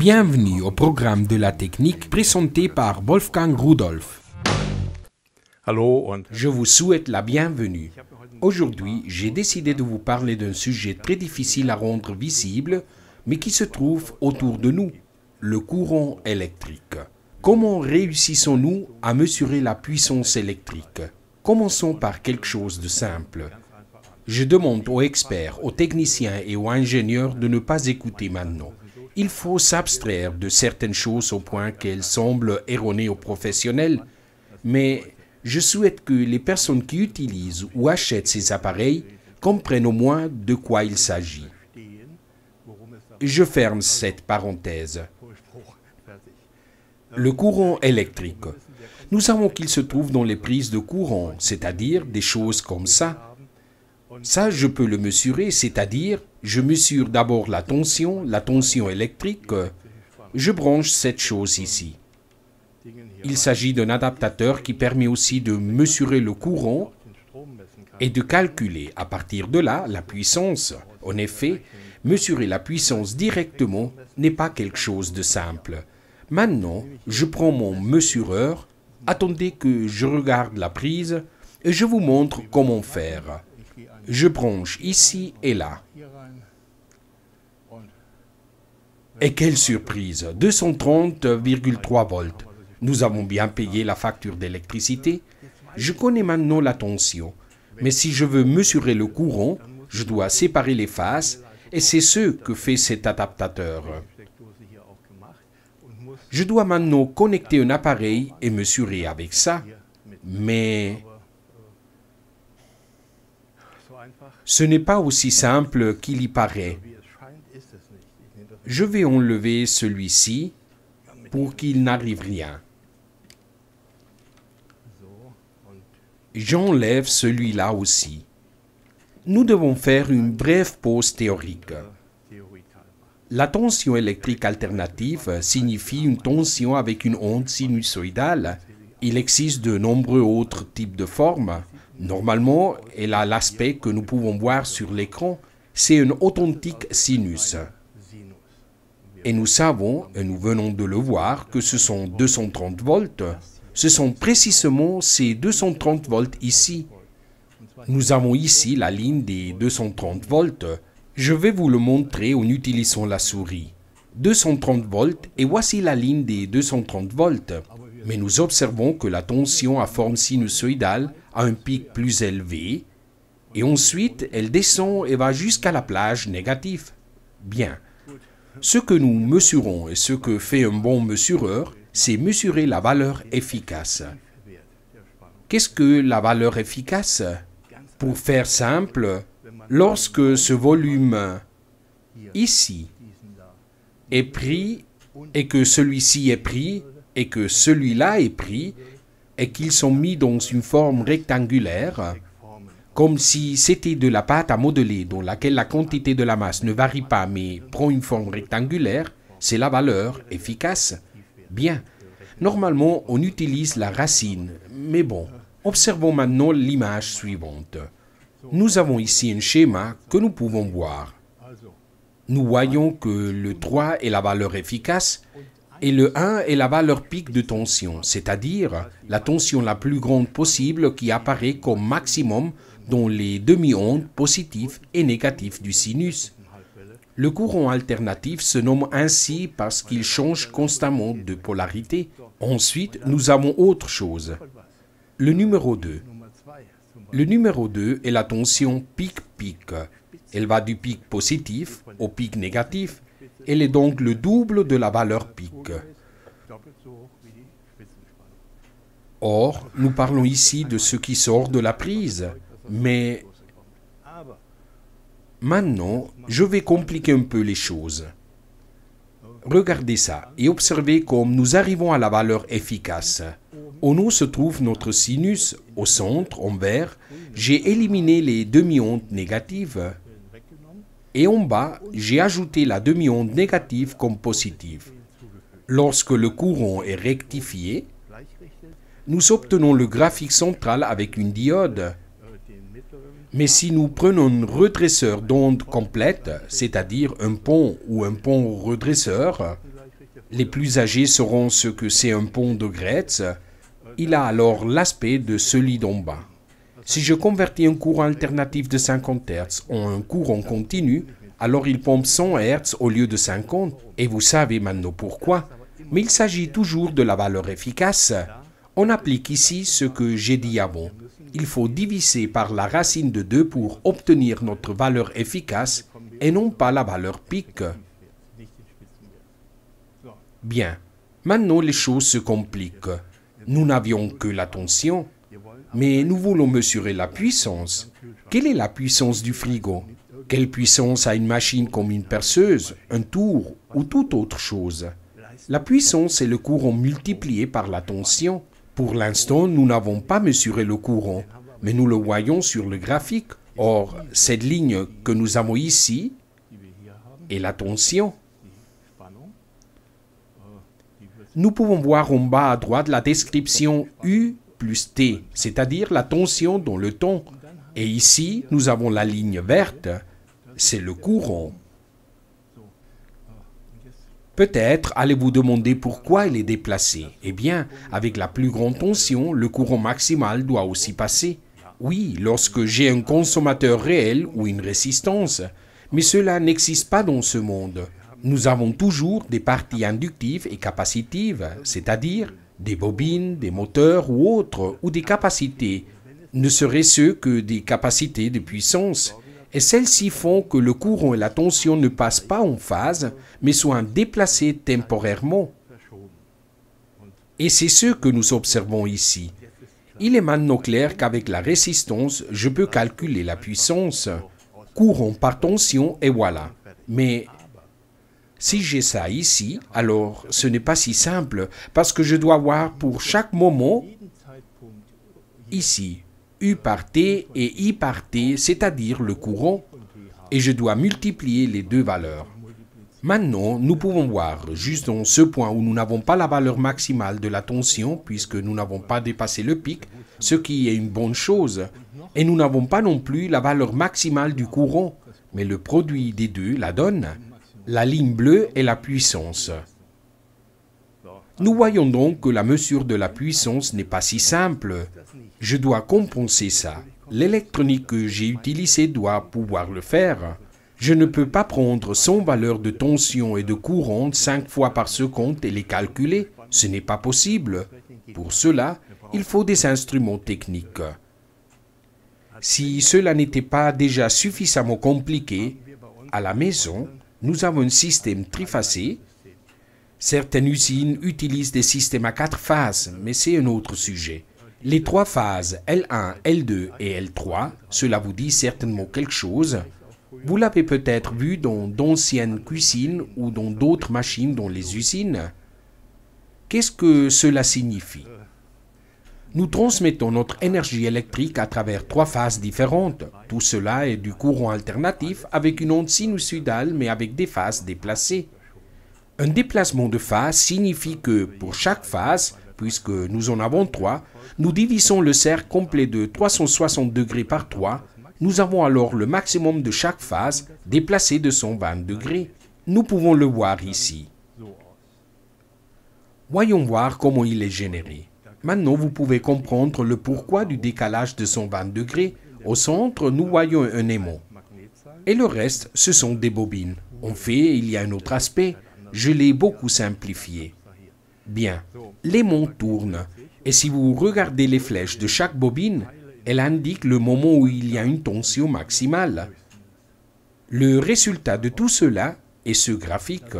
Bienvenue au programme de la technique présenté par Wolfgang Rudolph. Je vous souhaite la bienvenue. Aujourd'hui, j'ai décidé de vous parler d'un sujet très difficile à rendre visible, mais qui se trouve autour de nous, le courant électrique. Comment réussissons-nous à mesurer la puissance électrique? Commençons par quelque chose de simple. Je demande aux experts, aux techniciens et aux ingénieurs de ne pas écouter maintenant. Il faut s'abstraire de certaines choses au point qu'elles semblent erronées aux professionnels, mais je souhaite que les personnes qui utilisent ou achètent ces appareils comprennent au moins de quoi il s'agit. Je ferme cette parenthèse. Le courant électrique. Nous savons qu'il se trouve dans les prises de courant, c'est-à-dire des choses comme ça. Ça, je peux le mesurer, c'est-à-dire, je mesure d'abord la tension électrique, je branche cette chose ici. Il s'agit d'un adaptateur qui permet aussi de mesurer le courant et de calculer à partir de là la puissance. En effet, mesurer la puissance directement n'est pas quelque chose de simple. Maintenant, je prends mon mesureur, attendez que je regarde la prise et je vous montre comment faire. Je branche ici et là. Et quelle surprise! 230,3 volts. Nous avons bien payé la facture d'électricité. Je connais maintenant la tension. Mais si je veux mesurer le courant, je dois séparer les phases et c'est ce que fait cet adaptateur. Je dois maintenant connecter un appareil et mesurer avec ça. Mais ce n'est pas aussi simple qu'il y paraît. Je vais enlever celui-ci pour qu'il n'arrive rien. J'enlève celui-là aussi. Nous devons faire une brève pause théorique. La tension électrique alternative signifie une tension avec une onde sinusoïdale. Il existe de nombreux autres types de formes. Normalement, elle a l'aspect que nous pouvons voir sur l'écran. C'est un authentique sinus. Et nous savons, et nous venons de le voir, que ce sont 230 volts. Ce sont précisément ces 230 volts ici. Nous avons ici la ligne des 230 volts. Je vais vous le montrer en utilisant la souris. 230 volts et voici la ligne des 230 volts. Mais nous observons que la tension à forme sinusoïdale a un pic plus élevé et ensuite elle descend et va jusqu'à la plage négative. Bien. Ce que nous mesurons et ce que fait un bon mesureur, c'est mesurer la valeur efficace. Qu'est-ce que la valeur efficace? Pour faire simple, lorsque ce volume ici est pris et que celui-ci est pris et que celui-là est pris et qu'ils sont mis dans une forme rectangulaire, comme si c'était de la pâte à modeler dans laquelle la quantité de la masse ne varie pas mais prend une forme rectangulaire, c'est la valeur efficace. Bien. Normalement, on utilise la racine, mais bon, observons maintenant l'image suivante. Nous avons ici un schéma que nous pouvons voir. Nous voyons que le 3 est la valeur efficace et le 1 est la valeur pic de tension, c'est-à-dire la tension la plus grande possible qui apparaît comme maximum dans les demi-ondes positives et négatives du sinus. Le courant alternatif se nomme ainsi parce qu'il change constamment de polarité. Ensuite, nous avons autre chose. Le numéro 2. Le numéro 2 est la tension pic-pic. Elle va du pic positif au pic négatif. Elle est donc le double de la valeur pic. Or, nous parlons ici de ce qui sort de la prise. Mais maintenant, je vais compliquer un peu les choses. Regardez ça et observez comme nous arrivons à la valeur efficace. En haut se trouve notre sinus, au centre, en vert. J'ai éliminé les demi-ondes négatives. Et en bas, j'ai ajouté la demi-onde négative comme positive. Lorsque le courant est rectifié, nous obtenons le graphique central avec une diode. Mais si nous prenons un redresseur d'onde complète, c'est-à-dire un pont ou un pont redresseur, Les plus âgés sauront ce que c'est un pont de Gretz. Il a alors l'aspect de celui d'en bas. Si je convertis un courant alternatif de 50 Hz en un courant continu, alors il pompe 100 Hz au lieu de 50. Et vous savez maintenant pourquoi. Mais il s'agit toujours de la valeur efficace. On applique ici ce que j'ai dit avant. Il faut diviser par la racine de 2 pour obtenir notre valeur efficace et non pas la valeur pic. Bien, maintenant les choses se compliquent. Nous n'avions que la tension, mais nous voulons mesurer la puissance. Quelle est la puissance du frigo? Quelle puissance a une machine comme une perceuse, un tour ou toute autre chose? La puissance est le courant multiplié par la tension. Pour l'instant, nous n'avons pas mesuré le courant, mais nous le voyons sur le graphique. Or, cette ligne que nous avons ici est la tension. Nous pouvons voir en bas à droite la description U plus T, c'est-à-dire la tension dans le temps. Et ici, nous avons la ligne verte, c'est le courant. Peut-être allez-vous demander pourquoi il est déplacé. Eh bien, avec la plus grande tension, le courant maximal doit aussi passer. Oui, lorsque j'ai un consommateur réel ou une résistance, mais cela n'existe pas dans ce monde. Nous avons toujours des parties inductives et capacitives, c'est-à-dire des bobines, des moteurs ou autres, ou des capacités, ne seraient-ce que des capacités de puissance. Et celles-ci font que le courant et la tension ne passent pas en phase, mais soient déplacés temporairement. Et c'est ce que nous observons ici. Il est maintenant clair qu'avec la résistance, je peux calculer la puissance, courant par tension, et voilà. Mais si j'ai ça ici, alors ce n'est pas si simple, parce que je dois voir pour chaque moment, ici, U par T et I par T, c'est-à-dire le courant, et je dois multiplier les deux valeurs. Maintenant, nous pouvons voir, juste dans ce point où nous n'avons pas la valeur maximale de la tension, puisque nous n'avons pas dépassé le pic, ce qui est une bonne chose, et nous n'avons pas non plus la valeur maximale du courant, mais le produit des deux la donne. La ligne bleue est la puissance. Nous voyons donc que la mesure de la puissance n'est pas si simple. Je dois compenser ça. L'électronique que j'ai utilisée doit pouvoir le faire. Je ne peux pas prendre 100 valeurs de tension et de courant 5 fois par seconde et les calculer. Ce n'est pas possible. Pour cela, il faut des instruments techniques. Si cela n'était pas déjà suffisamment compliqué, à la maison, nous avons un système triphasé. Certaines usines utilisent des systèmes à 4 phases, mais c'est un autre sujet. Les 3 phases L1, L2 et L3, cela vous dit certainement quelque chose. Vous l'avez peut-être vu dans d'anciennes cuisines ou dans d'autres machines dans les usines. Qu'est-ce que cela signifie? Nous transmettons notre énergie électrique à travers 3 phases différentes. Tout cela est du courant alternatif avec une onde sinusoïdale mais avec des phases déplacées. Un déplacement de phase signifie que pour chaque phase, puisque nous en avons 3, nous divisons le cercle complet de 360 degrés par 3. Nous avons alors le maximum de chaque phase déplacé de 120 degrés. Nous pouvons le voir ici. Voyons voir comment il est généré. Maintenant, vous pouvez comprendre le pourquoi du décalage de 120 degrés. Au centre, nous voyons un aimant. Et le reste, ce sont des bobines. En fait, il y a un autre aspect. Je l'ai beaucoup simplifié. Bien, l'aimant tourne. Et si vous regardez les flèches de chaque bobine, elle indique le moment où il y a une tension maximale. Le résultat de tout cela est ce graphique.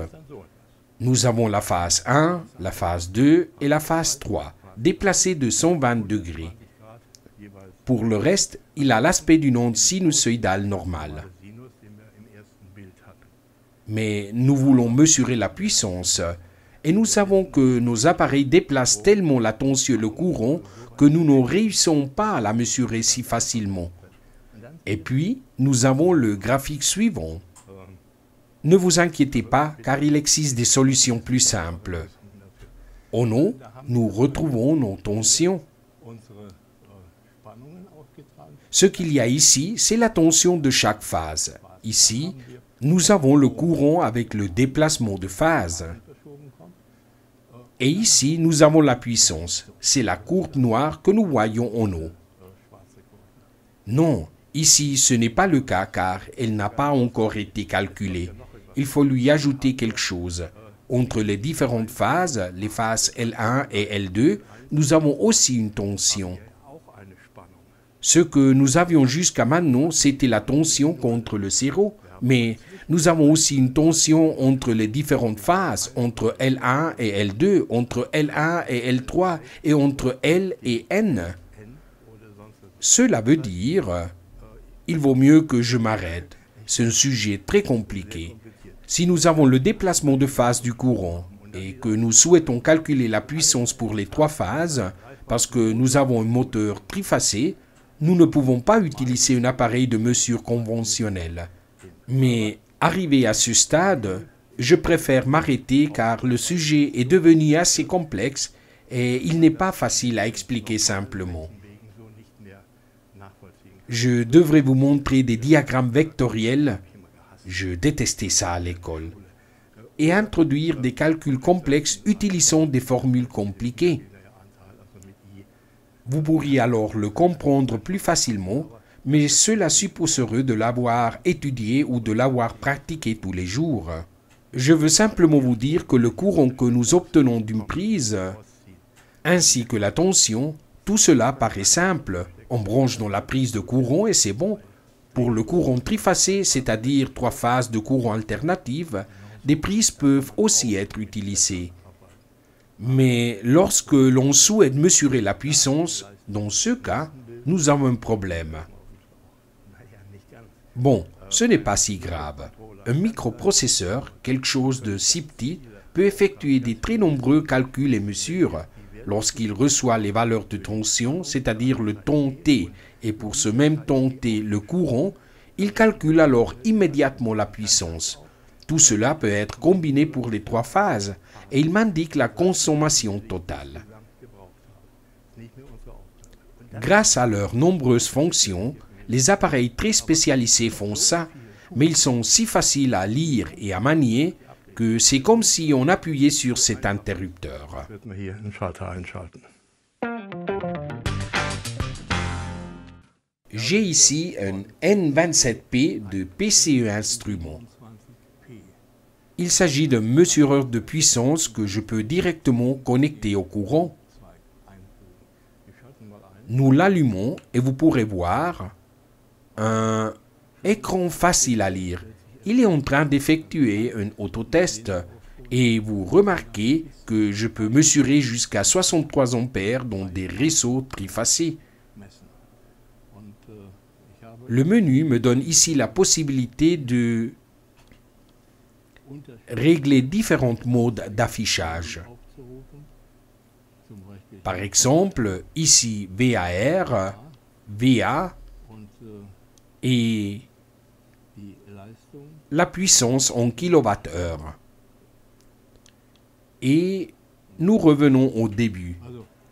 Nous avons la phase 1, la phase 2 et la phase 3, déplacées de 120 degrés. Pour le reste, il a l'aspect d'une onde sinusoïdale normale. Mais nous voulons mesurer la puissance, et nous savons que nos appareils déplacent tellement la tension et le courant que nous ne réussissons pas à la mesurer si facilement. Et puis, nous avons le graphique suivant. Ne vous inquiétez pas, car il existe des solutions plus simples. En haut, nous retrouvons nos tensions. Ce qu'il y a ici, c'est la tension de chaque phase. Ici, nous avons le courant avec le déplacement de phase. Et ici, nous avons la puissance. C'est la courbe noire que nous voyons en haut. Non, ici, ce n'est pas le cas car elle n'a pas encore été calculée. Il faut lui ajouter quelque chose. Entre les différentes phases, les phases L1 et L2, nous avons aussi une tension. Ce que nous avions jusqu'à maintenant, c'était la tension contre le zéro, mais nous avons aussi une tension entre les différentes phases, entre L1 et L2, entre L1 et L3 et entre L et N. Cela veut dire, il vaut mieux que je m'arrête. C'est un sujet très compliqué. Si nous avons le déplacement de phase du courant et que nous souhaitons calculer la puissance pour les trois phases, parce que nous avons un moteur trifasé, nous ne pouvons pas utiliser un appareil de mesure conventionnel. Mais arrivé à ce stade, je préfère m'arrêter car le sujet est devenu assez complexe et il n'est pas facile à expliquer simplement. Je devrais vous montrer des diagrammes vectoriels, je détestais ça à l'école, et introduire des calculs complexes utilisant des formules compliquées. Vous pourriez alors le comprendre plus facilement, mais cela supposerait de l'avoir étudié ou de l'avoir pratiqué tous les jours. Je veux simplement vous dire que le courant que nous obtenons d'une prise, ainsi que la tension, tout cela paraît simple. On branche dans la prise de courant et c'est bon. Pour le courant trifasé, c'est-à-dire trois phases de courant alternatives, des prises peuvent aussi être utilisées. Mais lorsque l'on souhaite mesurer la puissance, dans ce cas, nous avons un problème. Bon, ce n'est pas si grave. Un microprocesseur, quelque chose de si petit, peut effectuer de très nombreux calculs et mesures. Lorsqu'il reçoit les valeurs de tension, c'est-à-dire le temps T, et pour ce même temps T, le courant, il calcule alors immédiatement la puissance. Tout cela peut être combiné pour les trois phases, et il m'indique la consommation totale. Grâce à leurs nombreuses fonctions, les appareils très spécialisés font ça, mais ils sont si faciles à lire et à manier que c'est comme si on appuyait sur cet interrupteur. J'ai ici un N27P de PCE Instruments. Il s'agit d'un mesureur de puissance que je peux directement connecter au courant. Nous l'allumons et vous pourrez voir un écran facile à lire. Il est en train d'effectuer un autotest et vous remarquez que je peux mesurer jusqu'à 63 ampères dans des réseaux trifasés. Le menu me donne ici la possibilité de régler différents modes d'affichage. Par exemple, ici VAR, VA et la puissance en kWh. Et nous revenons au début.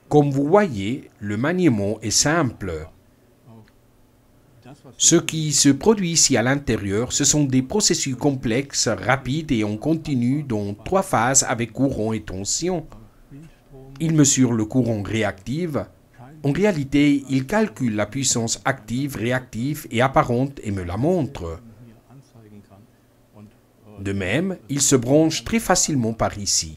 Comme vous voyez, le maniement est simple. Ce qui se produit ici à l'intérieur, ce sont des processus complexes, rapides et en continu dans trois phases avec courant et tension. Il mesure le courant réactif. En réalité, il calcule la puissance active, réactive et apparente et me la montre. De même, il se branche très facilement par ici.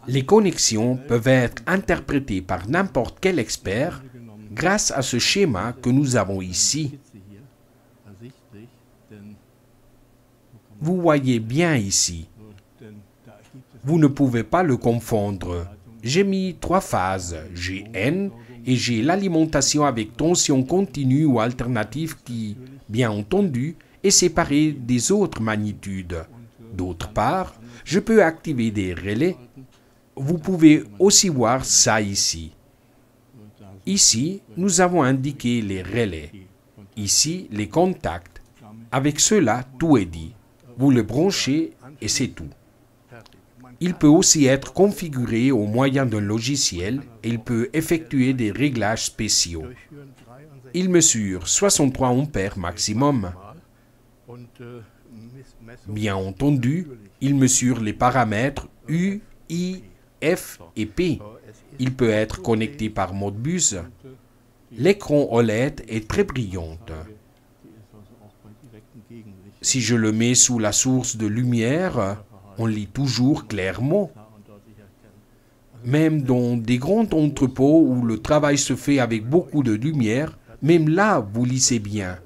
Les connexions peuvent être interprétées par n'importe quel expert grâce à ce schéma que nous avons ici. Vous voyez bien ici. Vous ne pouvez pas le confondre. J'ai mis trois phases. J'ai N et j'ai l'alimentation avec tension continue ou alternative qui, bien entendu, est séparée des autres magnitudes. D'autre part, je peux activer des relais. Vous pouvez aussi voir ça ici. Ici, nous avons indiqué les relais. Ici, les contacts. Avec cela, tout est dit. Vous le branchez et c'est tout. Il peut aussi être configuré au moyen d'un logiciel et il peut effectuer des réglages spéciaux. Il mesure 63 ampères maximum. Bien entendu, il mesure les paramètres U, I, F et P. Il peut être connecté par Modbus. L'écran OLED est très brillant. Si je le mets sous la source de lumière, on lit toujours clairement. Même dans des grands entrepôts où le travail se fait avec beaucoup de lumière, même là, vous lisez bien.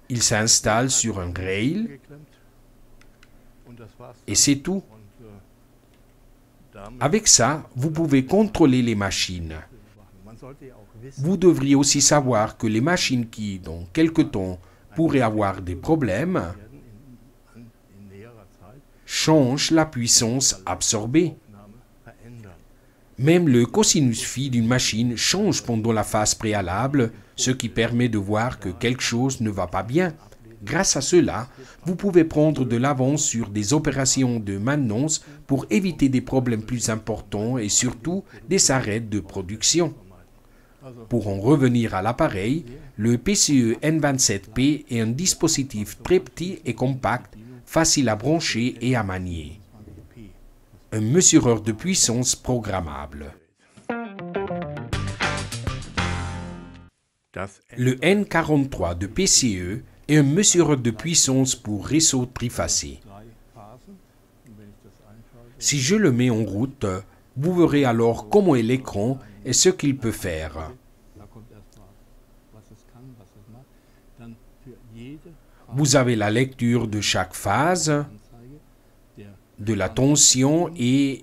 Il s'installe sur un rail et c'est tout. Avec ça, vous pouvez contrôler les machines. Vous devriez aussi savoir que les machines qui, dans quelque temps, pourraient avoir des problèmes, changent la puissance absorbée. Même le cosinus phi d'une machine change pendant la phase préalable, ce qui permet de voir que quelque chose ne va pas bien. Grâce à cela, vous pouvez prendre de l'avance sur des opérations de maintenance pour éviter des problèmes plus importants et surtout des arrêts de production. Pour en revenir à l'appareil, le PCE N27P est un dispositif très petit et compact, facile à brancher et à manier. Un mesureur de puissance programmable. Le N43 de PCE est un mesureur de puissance pour réseau trifasé. Si je le mets en route, vous verrez alors comment est l'écran et ce qu'il peut faire. Vous avez la lecture de chaque phase, de la tension et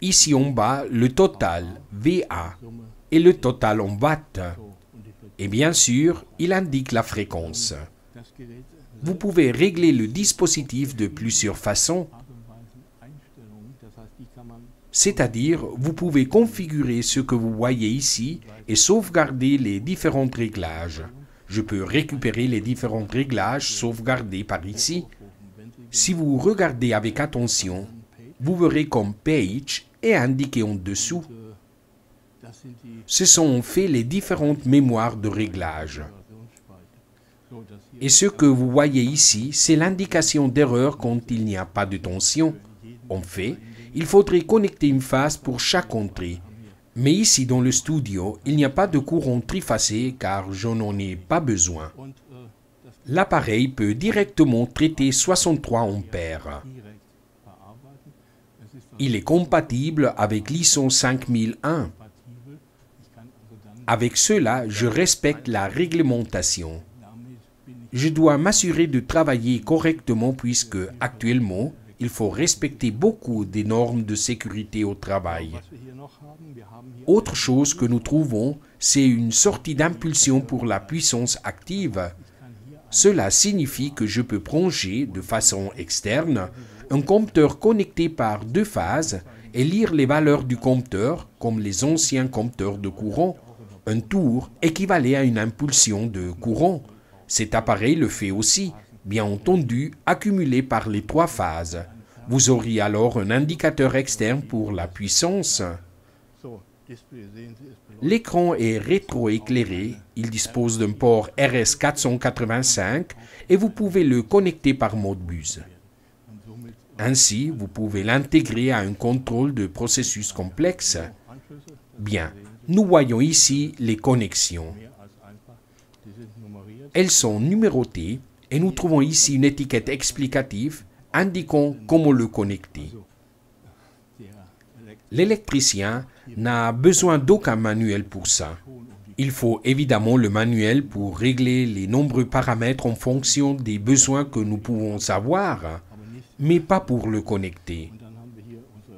ici en bas le total VA et le total en watts. Et bien sûr, il indique la fréquence. Vous pouvez régler le dispositif de plusieurs façons. C'est-à-dire, vous pouvez configurer ce que vous voyez ici et sauvegarder les différents réglages. Je peux récupérer les différents réglages sauvegardés par ici. Si vous regardez avec attention, vous verrez comme Page est indiqué en dessous. Ce sont en fait les différentes mémoires de réglage. Et ce que vous voyez ici, c'est l'indication d'erreur quand il n'y a pas de tension. En fait, il faudrait connecter une phase pour chaque entrée. Mais ici dans le studio, il n'y a pas de courant triphasé car je n'en ai pas besoin. L'appareil peut directement traiter 63 ampères. Il est compatible avec l'ISO 5001. Avec cela, je respecte la réglementation. Je dois m'assurer de travailler correctement puisque, actuellement, il faut respecter beaucoup des normes de sécurité au travail. Autre chose que nous trouvons, c'est une sortie d'impulsion pour la puissance active. Cela signifie que je peux brancher de façon externe un compteur connecté par deux phases et lire les valeurs du compteur comme les anciens compteurs de courant. Un tour équivalait à une impulsion de courant. Cet appareil le fait aussi, bien entendu accumulé par les trois phases. Vous auriez alors un indicateur externe pour la puissance. L'écran est rétroéclairé, il dispose d'un port RS485 et vous pouvez le connecter par Modbus. Ainsi, vous pouvez l'intégrer à un contrôle de processus complexe. Bien, nous voyons ici les connexions. Elles sont numérotées et nous trouvons ici une étiquette explicative indiquant comment le connecter. L'électricien n'a besoin d'aucun manuel pour ça. Il faut évidemment le manuel pour régler les nombreux paramètres en fonction des besoins que nous pouvons avoir, mais pas pour le connecter.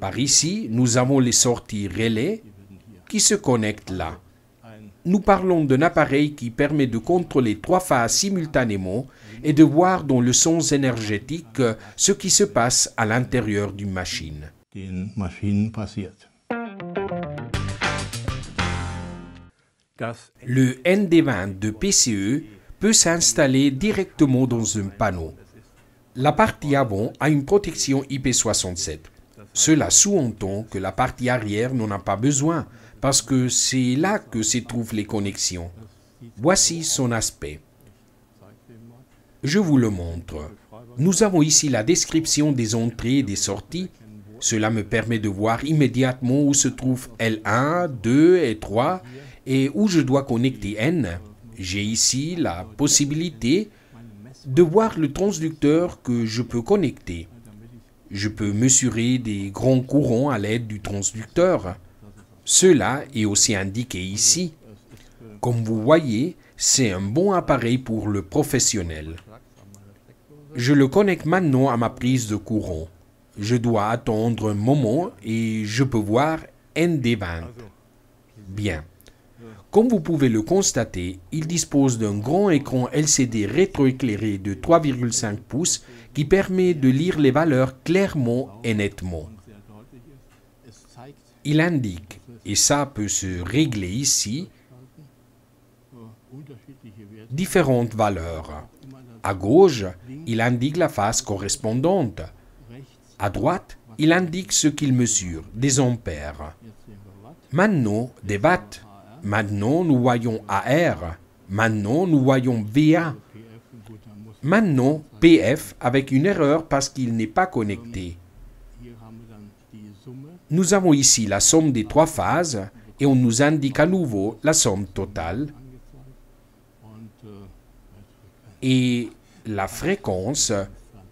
Par ici, nous avons les sorties relais qui se connectent là. Nous parlons d'un appareil qui permet de contrôler trois phases simultanément et de voir dans le sens énergétique ce qui se passe à l'intérieur d'une machine. Le ND20 de PCE peut s'installer directement dans un panneau. La partie avant a une protection IP67. Cela sous-entend que la partie arrière n'en a pas besoin, parce que c'est là que se trouvent les connexions. Voici son aspect. Je vous le montre. Nous avons ici la description des entrées et des sorties. Cela me permet de voir immédiatement où se trouvent L1, 2 et 3 et où je dois connecter N. J'ai ici la possibilité de voir le transducteur que je peux connecter. Je peux mesurer des grands courants à l'aide du transducteur. Cela est aussi indiqué ici. Comme vous voyez, c'est un bon appareil pour le professionnel. Je le connecte maintenant à ma prise de courant. Je dois attendre un moment et je peux voir ND20. Bien. Comme vous pouvez le constater, il dispose d'un grand écran LCD rétroéclairé de 3,5 pouces qui permet de lire les valeurs clairement et nettement. Il indique, et ça peut se régler ici, différentes valeurs. À gauche, il indique la phase correspondante. À droite, il indique ce qu'il mesure, des ampères. Maintenant, des watts. Maintenant, nous voyons AR. Maintenant, nous voyons VA. Maintenant, PF avec une erreur parce qu'il n'est pas connecté. Nous avons ici la somme des trois phases et on nous indique à nouveau la somme totale. Et la fréquence,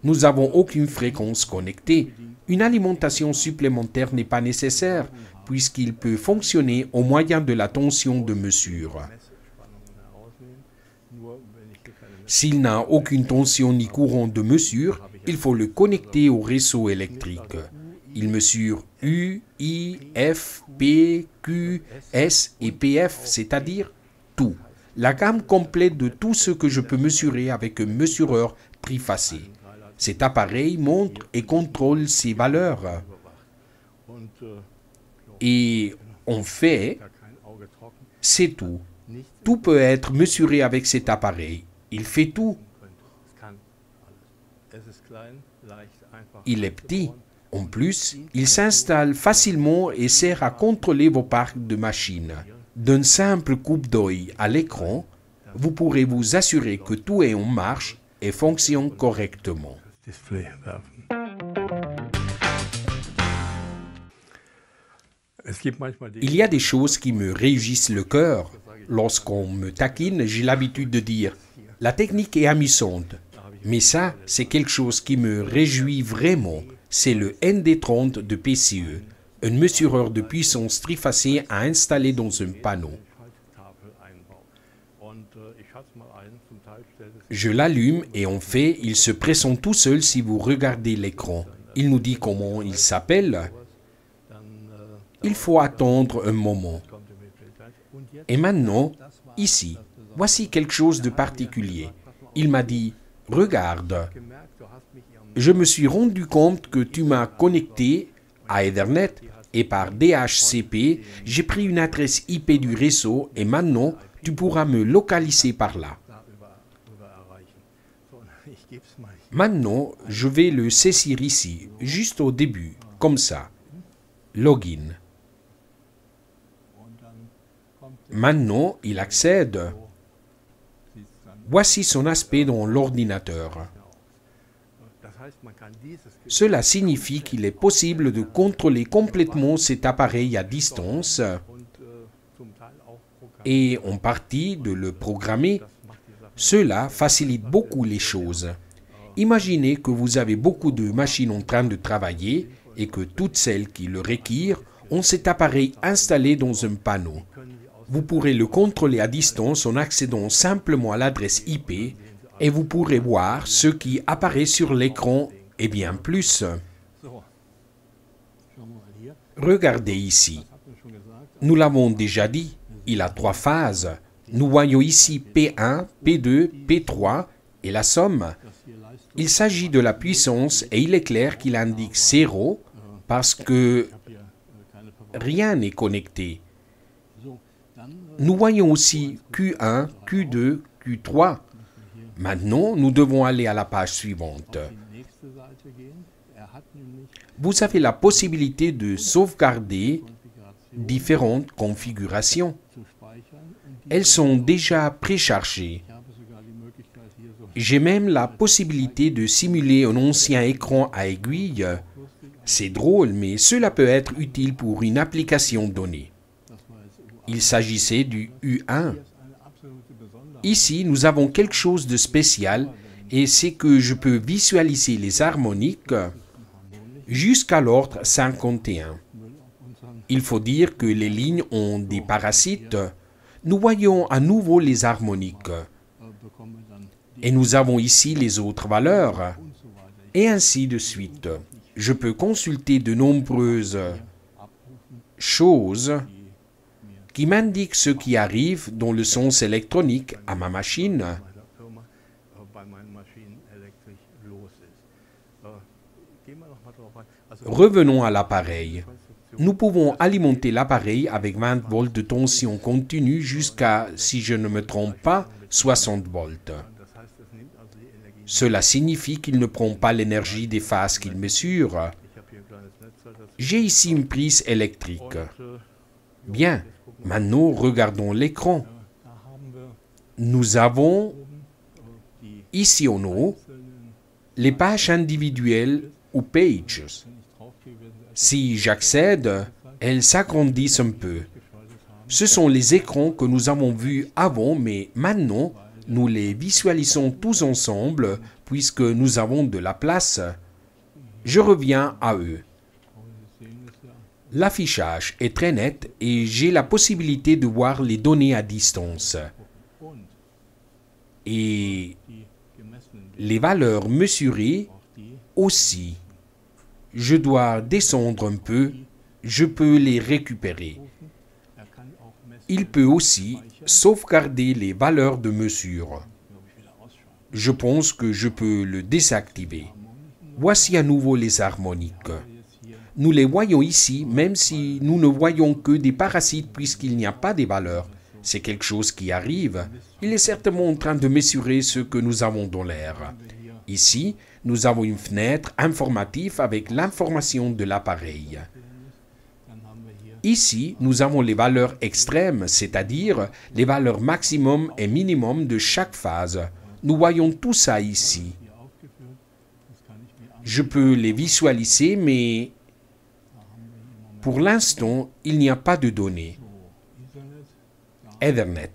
nous n'avons aucune fréquence connectée. Une alimentation supplémentaire n'est pas nécessaire puisqu'il peut fonctionner au moyen de la tension de mesure. S'il n'a aucune tension ni courant de mesure, il faut le connecter au réseau électrique. Il mesure U, I, F, P, Q, S et PF, c'est-à-dire tout. La gamme complète de tout ce que je peux mesurer avec un mesureur trifacé. Cet appareil montre et contrôle ces valeurs. Et en fait, c'est tout. Tout peut être mesuré avec cet appareil. Il fait tout. Il est petit. En plus, il s'installe facilement et sert à contrôler vos parcs de machines. D'un simple coup d'œil à l'écran, vous pourrez vous assurer que tout est en marche et fonctionne correctement. Il y a des choses qui me réjouissent le cœur. Lorsqu'on me taquine, j'ai l'habitude de dire « la technique est amusante ». Mais ça, c'est quelque chose qui me réjouit vraiment. C'est le ND30 de PCE, un mesureur de puissance trifacé à installer dans un panneau. Je l'allume et en fait, il se présente tout seul si vous regardez l'écran. Il nous dit comment il s'appelle. Il faut attendre un moment. Et maintenant, ici, voici quelque chose de particulier. Il m'a dit « Regarde, je me suis rendu compte que tu m'as connecté à Ethernet et par DHCP, j'ai pris une adresse IP du réseau et maintenant, tu pourras me localiser par là. Maintenant, je vais le saisir ici, juste au début, comme ça. Login. Maintenant, il accède. Voici son aspect dans l'ordinateur. Cela signifie qu'il est possible de contrôler complètement cet appareil à distance et en partie de le programmer. Cela facilite beaucoup les choses. Imaginez que vous avez beaucoup de machines en train de travailler et que toutes celles qui le requièrent ont cet appareil installé dans un panneau. Vous pourrez le contrôler à distance en accédant simplement à l'adresse IP et vous pourrez voir ce qui apparaît sur l'écran et bien plus. Regardez ici. Nous l'avons déjà dit, il a 3 phases. Nous voyons ici P1, P2, P3 et la somme. Il s'agit de la puissance et il est clair qu'il indique 0 parce que rien n'est connecté. Nous voyons aussi Q1, Q2, Q3. Maintenant, nous devons aller à la page suivante. Vous avez la possibilité de sauvegarder différentes configurations. Elles sont déjà préchargées. J'ai même la possibilité de simuler un ancien écran à aiguille. C'est drôle, mais cela peut être utile pour une application donnée. Il s'agissait du U1. Ici, nous avons quelque chose de spécial, et c'est que je peux visualiser les harmoniques jusqu'à l'ordre 51. Il faut dire que les lignes ont des parasites. Nous voyons à nouveau les harmoniques. Et nous avons ici les autres valeurs. Et ainsi de suite. Je peux consulter de nombreuses choses qui m'indiquent ce qui arrive dans le sens électronique à ma machine. Revenons à l'appareil. Nous pouvons alimenter l'appareil avec 20 volts de tension continue jusqu'à, si je ne me trompe pas, 60 volts. Cela signifie qu'il ne prend pas l'énergie des phases qu'il mesure. J'ai ici une prise électrique. Bien, maintenant regardons l'écran. Nous avons, ici en haut, les pages individuelles ou pages. Si j'accède, elles s'agrandissent un peu. Ce sont les écrans que nous avons vus avant, mais maintenant, nous les visualisons tous ensemble puisque nous avons de la place. Je reviens à eux. L'affichage est très net et j'ai la possibilité de voir les données à distance. Et les valeurs mesurées aussi. Je dois descendre un peu, je peux les récupérer. Il peut aussi sauvegarder les valeurs de mesure. Je pense que je peux le désactiver. Voici à nouveau les harmoniques. Nous les voyons ici, même si nous ne voyons que des parasites puisqu'il n'y a pas de valeurs. C'est quelque chose qui arrive. Il est certainement en train de mesurer ce que nous avons dans l'air. Ici, nous avons une fenêtre informative avec l'information de l'appareil. Ici, nous avons les valeurs extrêmes, c'est-à-dire les valeurs maximum et minimum de chaque phase. Nous voyons tout ça ici. Je peux les visualiser, mais pour l'instant, il n'y a pas de données. Ethernet.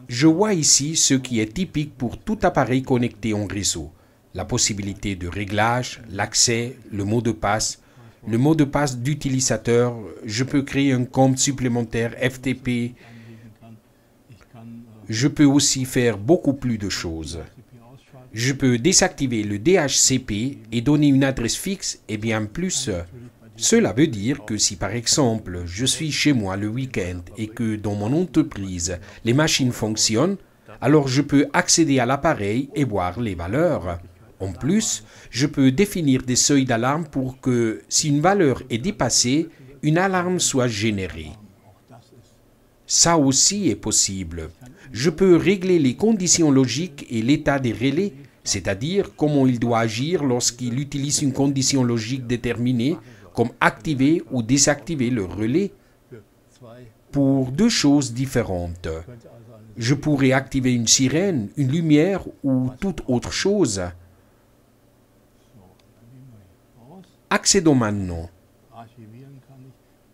Je vois ici ce qui est typique pour tout appareil connecté en réseau. La possibilité de réglage, l'accès, le mot de passe d'utilisateur, je peux créer un compte supplémentaire FTP. Je peux aussi faire beaucoup plus de choses. Je peux désactiver le DHCP et donner une adresse fixe et bien plus. Cela veut dire que si par exemple je suis chez moi le week-end et que dans mon entreprise les machines fonctionnent, alors je peux accéder à l'appareil et voir les valeurs. En plus, je peux définir des seuils d'alarme pour que, si une valeur est dépassée, une alarme soit générée. Ça aussi est possible. Je peux régler les conditions logiques et l'état des relais, c'est-à-dire comment il doit agir lorsqu'il utilise une condition logique déterminée, comme activer ou désactiver le relais. Pour deux choses différentes. Je pourrais activer une sirène, une lumière ou toute autre chose. Accédons maintenant.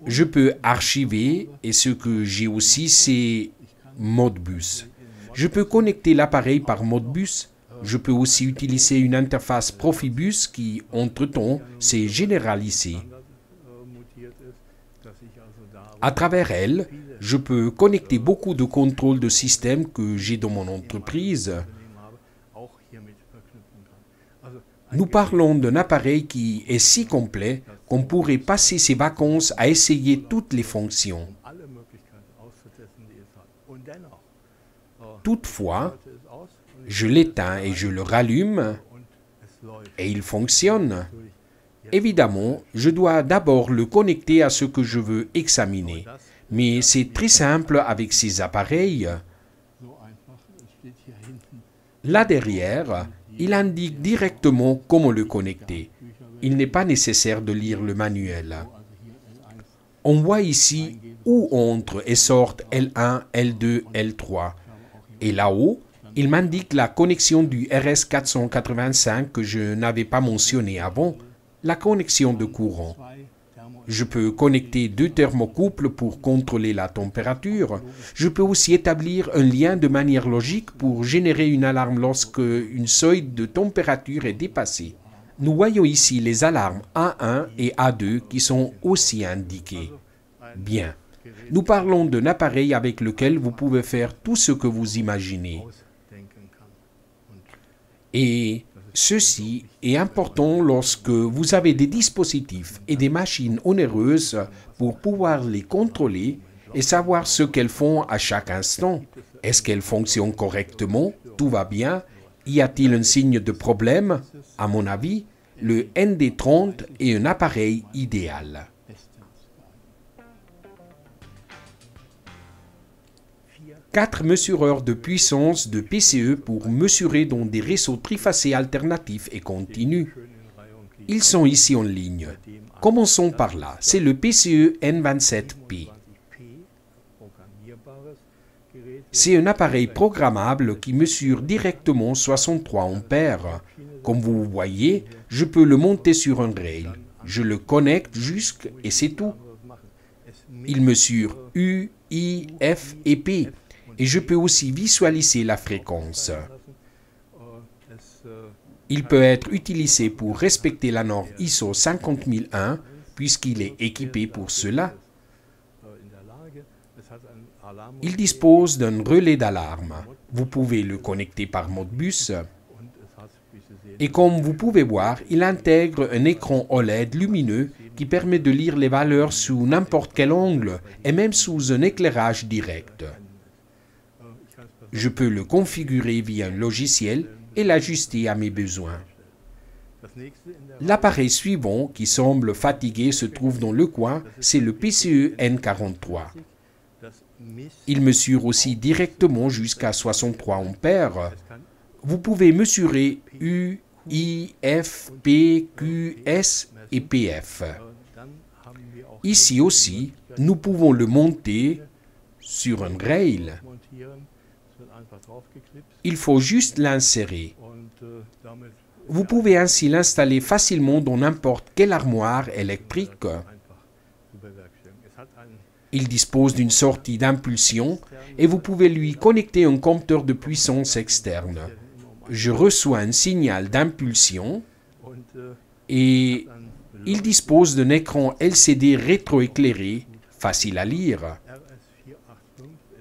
Je peux archiver et ce que j'ai aussi c'est Modbus. Je peux connecter l'appareil par Modbus. Je peux aussi utiliser une interface Profibus qui, entre-temps, s'est généralisée. À travers elle, je peux connecter beaucoup de contrôles de système que j'ai dans mon entreprise. Nous parlons d'un appareil qui est si complet qu'on pourrait passer ses vacances à essayer toutes les fonctions. Toutefois, je l'éteins et je le rallume et il fonctionne. Évidemment, je dois d'abord le connecter à ce que je veux examiner. Mais c'est très simple avec ces appareils. Là derrière, il indique directement comment le connecter. Il n'est pas nécessaire de lire le manuel. On voit ici où entrent et sortent L1, L2, L3. Et là-haut, Il m'indique la connexion du RS485 que je n'avais pas mentionné avant, la connexion de courant. Je peux connecter deux thermocouples pour contrôler la température. Je peux aussi établir un lien de manière logique pour générer une alarme lorsque une seuil de température est dépassée. Nous voyons ici les alarmes A1 et A2 qui sont aussi indiquées. Bien. Nous parlons d'un appareil avec lequel vous pouvez faire tout ce que vous imaginez. Et ceci est important lorsque vous avez des dispositifs et des machines onéreuses pour pouvoir les contrôler et savoir ce qu'elles font à chaque instant. Est-ce qu'elles fonctionnent correctement? Tout va bien? Y a-t-il un signe de problème? À mon avis, le ND30 est un appareil idéal. 4 mesureurs de puissance de PCE pour mesurer dans des réseaux trifacés alternatifs et continus. Ils sont ici en ligne. Commençons par là. C'est le PCE N27P. C'est un appareil programmable qui mesure directement 63 ampères. Comme vous voyez, je peux le monter sur un rail. Je le connecte jusque et c'est tout. Il mesure U, I, F et P. Et je peux aussi visualiser la fréquence. Il peut être utilisé pour respecter la norme ISO 50001 puisqu'il est équipé pour cela. Il dispose d'un relais d'alarme. Vous pouvez le connecter par Modbus. Et comme vous pouvez voir, il intègre un écran OLED lumineux qui permet de lire les valeurs sous n'importe quel angle et même sous un éclairage direct. Je peux le configurer via un logiciel et l'ajuster à mes besoins. L'appareil suivant, qui semble fatigué, se trouve dans le coin, c'est le PCE N43. Il mesure aussi directement jusqu'à 63 ampères. Vous pouvez mesurer U, I, F, P, Q, S et PF. Ici aussi, nous pouvons le monter sur un rail. Il faut juste l'insérer. Vous pouvez ainsi l'installer facilement dans n'importe quelle armoire électrique. Il dispose d'une sortie d'impulsion et vous pouvez lui connecter un compteur de puissance externe. Je reçois un signal d'impulsion et il dispose d'un écran LCD rétroéclairé, facile à lire.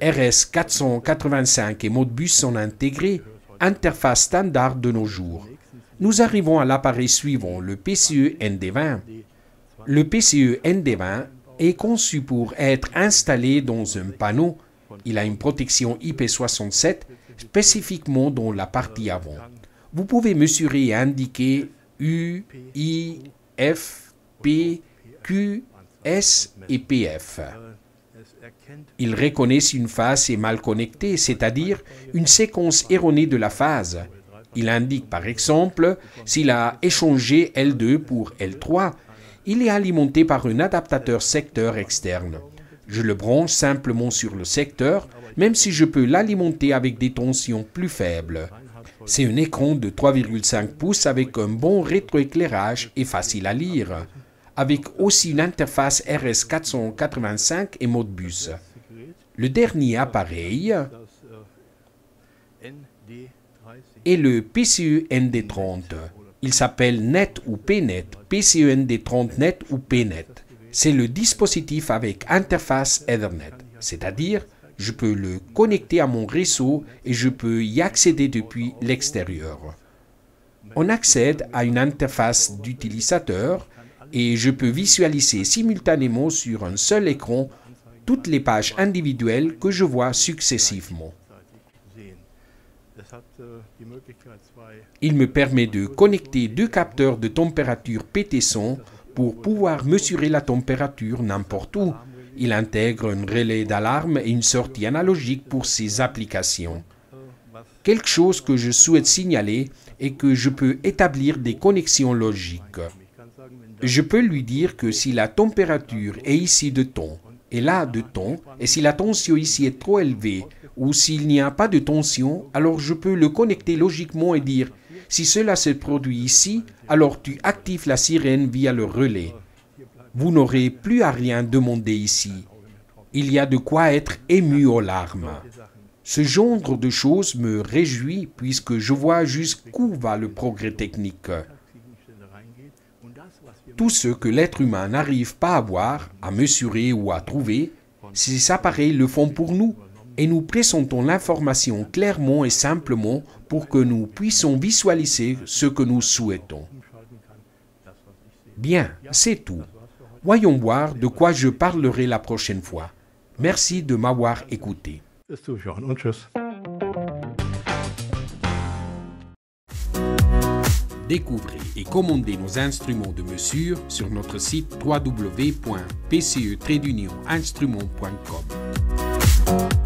RS485 et Modbus sont intégrés, interface standard de nos jours. Nous arrivons à l'appareil suivant, le PCE ND20. Le PCE ND20 est conçu pour être installé dans un panneau. Il a une protection IP67, spécifiquement dans la partie avant. Vous pouvez mesurer et indiquer U, I, F, P, Q, S et PF. Il reconnaît si une phase est mal connectée, c'est-à-dire une séquence erronée de la phase. Il indique par exemple s'il a échangé L2 pour L3. Il est alimenté par un adaptateur secteur externe. Je le branche simplement sur le secteur, même si je peux l'alimenter avec des tensions plus faibles. C'est un écran de 3,5 pouces avec un bon rétroéclairage et facile à lire, avec aussi une interface RS485 et Modbus. Le dernier appareil est le PCE ND30. Il s'appelle NET ou PNET, PCE ND30 NET ou PNET. C'est le dispositif avec interface Ethernet, c'est-à-dire je peux le connecter à mon réseau et je peux y accéder depuis l'extérieur. On accède à une interface d'utilisateur et je peux visualiser simultanément sur un seul écran toutes les pages individuelles que je vois successivement. Il me permet de connecter deux capteurs de température PT100 pour pouvoir mesurer la température n'importe où. Il intègre un relais d'alarme et une sortie analogique pour ces applications. Quelque chose que je souhaite signaler est que je peux établir des connexions logiques. Je peux lui dire que si la température est ici de temps est là de temps, et si la tension ici est trop élevée, ou s'il n'y a pas de tension, alors je peux le connecter logiquement et dire « Si cela se produit ici, alors tu actives la sirène via le relais. Vous n'aurez plus à rien demander ici. Il y a de quoi être ému aux larmes. » Ce genre de choses me réjouit puisque je vois jusqu'où va le progrès technique. Tout ce que l'être humain n'arrive pas à voir, à mesurer ou à trouver, ces appareils le font pour nous et nous présentons l'information clairement et simplement pour que nous puissions visualiser ce que nous souhaitons. Bien, c'est tout. Voyons voir de quoi je parlerai la prochaine fois. Merci de m'avoir écouté. Découvrez et commandez nos instruments de mesure sur notre site www.pce-instrument.com.